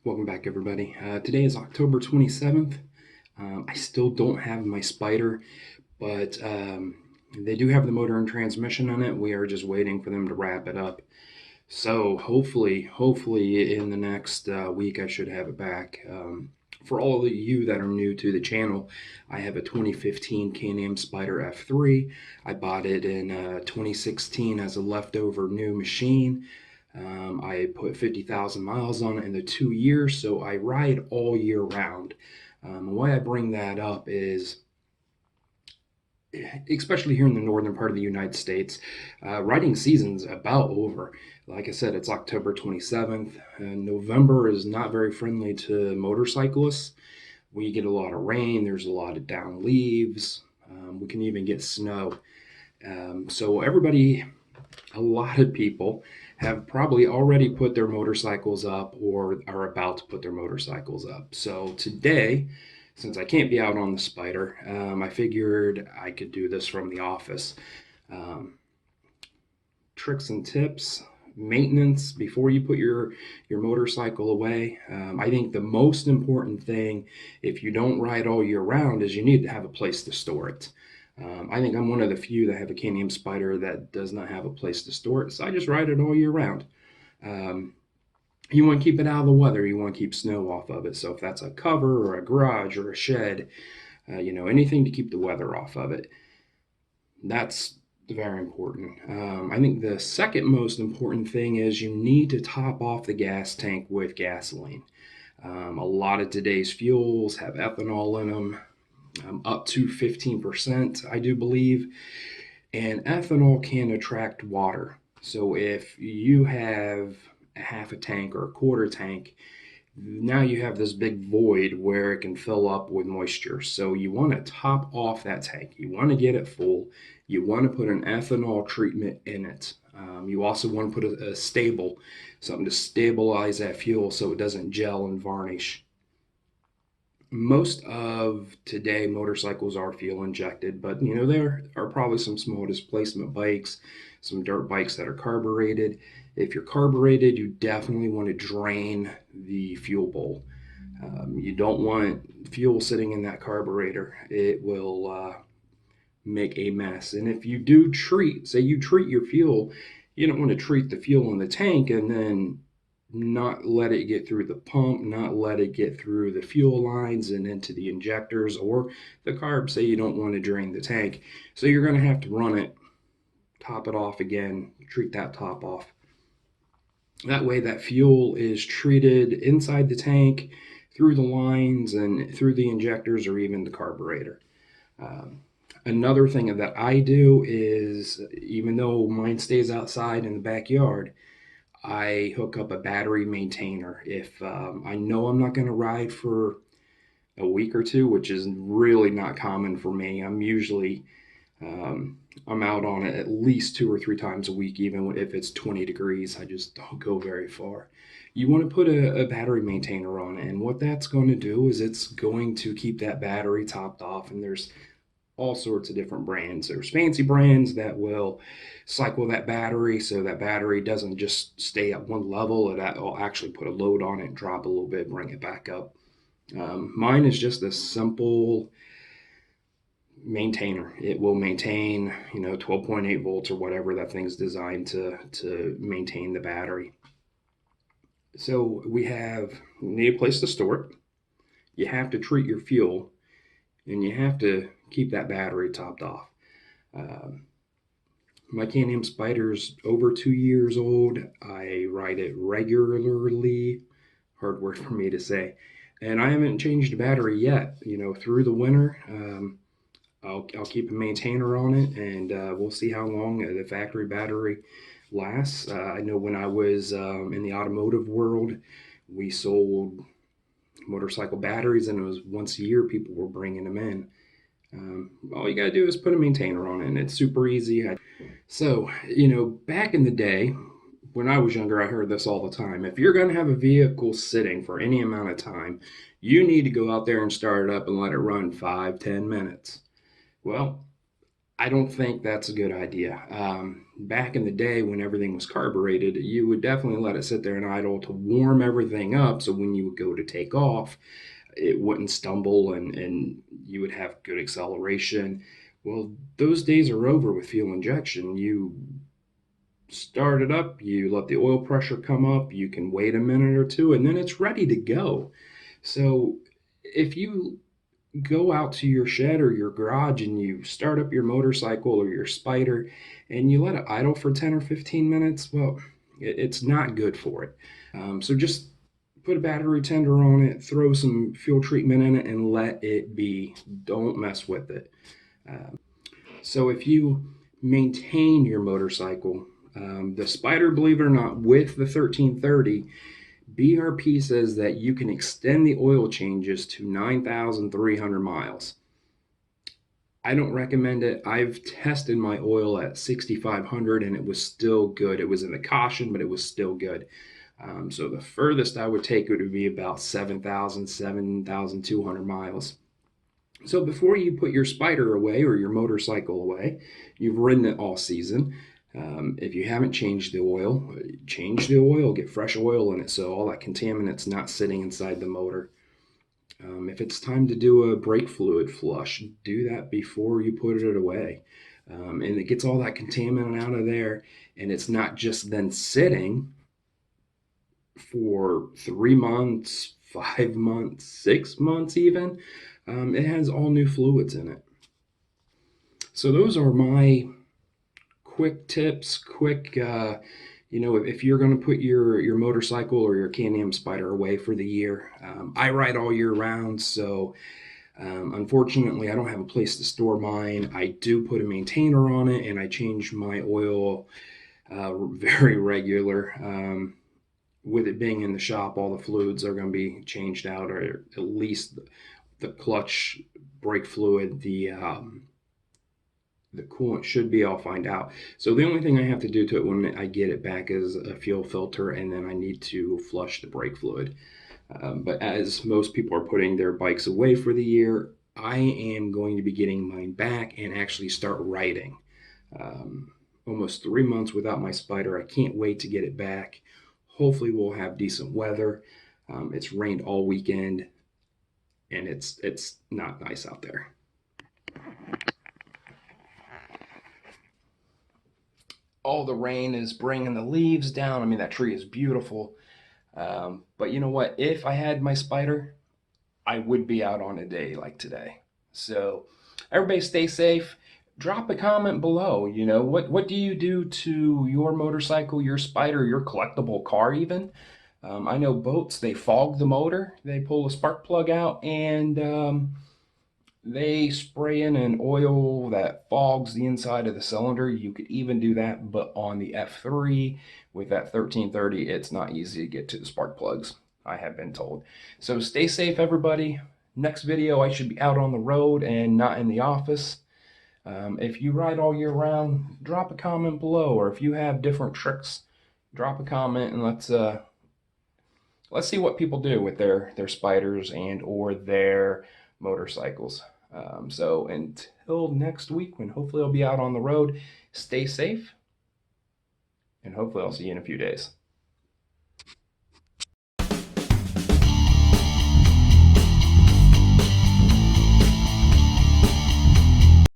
Welcome back, everybody. Today is October 27th. I still don't have my Spider, but they do have the motor and transmission on it. We are just waiting for them to wrap it up. So hopefully in the next week, I should have it back. For all of you that are new to the channel, I have a 2015 Can-Am Spider F3. I bought it in 2016 as a leftover new machine. I put 50,000 miles on it in the 2 years, so I ride all year round. Why I bring that up is, especially here in the northern part of the United States, riding season's about over. Like I said, it's October 27th, and November is not very friendly to motorcyclists. We get a lot of rain, there's a lot of down leaves, we can even get snow. So everybody, a lot of people have probably already put their motorcycles up or are about to put their motorcycles up. So today, since I can't be out on the Spider, I figured I could do this from the office. Um, Tricks and tips, maintenance before you put your motorcycle away. I think the most important thing, if you don't ride all year round, is you need to have a place to store it. I think I'm one of the few that have a Can-Am Spider that does not have a place to store it, so I just ride it all year round. Um, you want to keep it out of the weather. You want to keep snow off of it. So if that's a cover or a garage or a shed, anything to keep the weather off of it. That's very important. I think the second most important thing is you need to top off the gas tank with gasoline. A lot of today's fuels have ethanol in them, up to 15%, I do believe. And ethanol can attract water. So if you have a half a tank or a quarter tank, now you have this big void where it can fill up with moisture. So you want to top off that tank. You want to get it full. You want to put an ethanol treatment in it. You also want to put a stable, something to stabilize that fuel so it doesn't gel and varnish. Most of today motorcycles are fuel injected, but there are probably some small displacement bikes, some dirt bikes that are carbureted. If you're carbureted, you definitely want to drain the fuel bowl. You don't want fuel sitting in that carburetor. It will make a mess. And if you do say you treat your fuel, you don't want to treat the fuel in the tank and then not let it get through the pump, not let it get through the fuel lines and into the injectors or the carb. Say you don't want to drain the tank. So you're going to have to run it, top it off again, treat that top off. That way that fuel is treated inside the tank, through the lines and through the injectors or even the carburetor. Another thing that I do is, even though mine stays outside in the backyard, I hook up a battery maintainer. If I know I'm not going to ride for a week or two, which is really not common for me, I'm out on it at least 2 or 3 times a week, even if it's 20 degrees. I just don't go very far. You want to put a battery maintainer on it, and what that's going to do is it's going to keep that battery topped off. And there's all sorts of different brands. There's fancy brands that will cycle that battery so that battery doesn't just stay at one level. It will actually put a load on it, drop a little bit, bring it back up. Mine is just a simple maintainer. It will maintain 12.8 volts or whatever that thing's designed to maintain the battery. So we need a place to store it. You have to treat your fuel, and you have to keep that battery topped off. My Can-Am Spider's over 2 years old. I ride it regularly. Hard word for me to say. And I haven't changed the battery yet. Through the winter, I'll keep a maintainer on it, and we'll see how long the factory battery lasts. I know when I was in the automotive world, we sold motorcycle batteries, and it was once a year people were bringing them in. All you gotta do is put a maintainer on it, and it's super easy. So, back in the day, when I was younger, I heard this all the time. If you're going to have a vehicle sitting for any amount of time, you need to go out there and start it up and let it run 5-10 minutes. Well, I don't think that's a good idea. Back in the day when everything was carbureted, you would definitely let it sit there and idle to warm everything up so when you would go to take off, it wouldn't stumble and you would have good acceleration. Well, those days are over with fuel injection. You start it up, you let the oil pressure come up, you can wait a minute or two, and then it's ready to go. So if you go out to your shed or your garage and you start up your motorcycle or your spider and you let it idle for 10 or 15 minutes, well, it's not good for it. So just put a battery tender on it, throw some fuel treatment in it, and let it be. Don't mess with it. So if you maintain your motorcycle, the Spider, believe it or not, with the 1330, BRP says that you can extend the oil changes to 9,300 miles. I don't recommend it. I've tested my oil at 6,500 and it was still good. It was in the caution, but it was still good. So the furthest I would take it would be about 7,000, 7,200 miles. So before you put your spider away or your motorcycle away, you've ridden it all season. If you haven't changed the oil, change the oil, get fresh oil in it so all that contaminant's not sitting inside the motor. If it's time to do a brake fluid flush, do that before you put it away. And it gets all that contaminant out of there, and it's not just then sitting for 3 months, 5 months, 6 months, even. It has all new fluids in it. So, those are my quick tips, if you're going to put your motorcycle or your Can-Am Spider away for the year. I ride all year round, so unfortunately I don't have a place to store mine. I do put a maintainer on it, and I change my oil very regular. With it being in the shop, all the fluids are going to be changed out, or at least the clutch, brake fluid, the coolant should be. I'll find out. So the only thing I have to do to it when I get it back is a fuel filter, and then I need to flush the brake fluid. But as most people are putting their bikes away for the year, I am going to be getting mine back and actually start riding. Almost 3 months without my spider. I can't wait to get it back. Hopefully we'll have decent weather. It's rained all weekend, and it's not nice out there. All the rain is bringing the leaves down. I mean, that tree is beautiful. But you know what? If I had my spider, I would be out on a day like today. So everybody stay safe. Drop a comment below. What do you do to your motorcycle, your spider, your collectible car even? I know boats, they fog the motor. They pull a spark plug out and they spray in an oil that fogs the inside of the cylinder. You could even do that, but on the F3 with that 1330, it's not easy to get to the spark plugs, I have been told. So stay safe, everybody. Next video, I should be out on the road and not in the office. If you ride all year round, drop a comment below, or if you have different tricks, drop a comment and let's see what people do with their spiders and or their motorcycles. So until next week, when hopefully I'll be out on the road, stay safe, and hopefully I'll see you in a few days.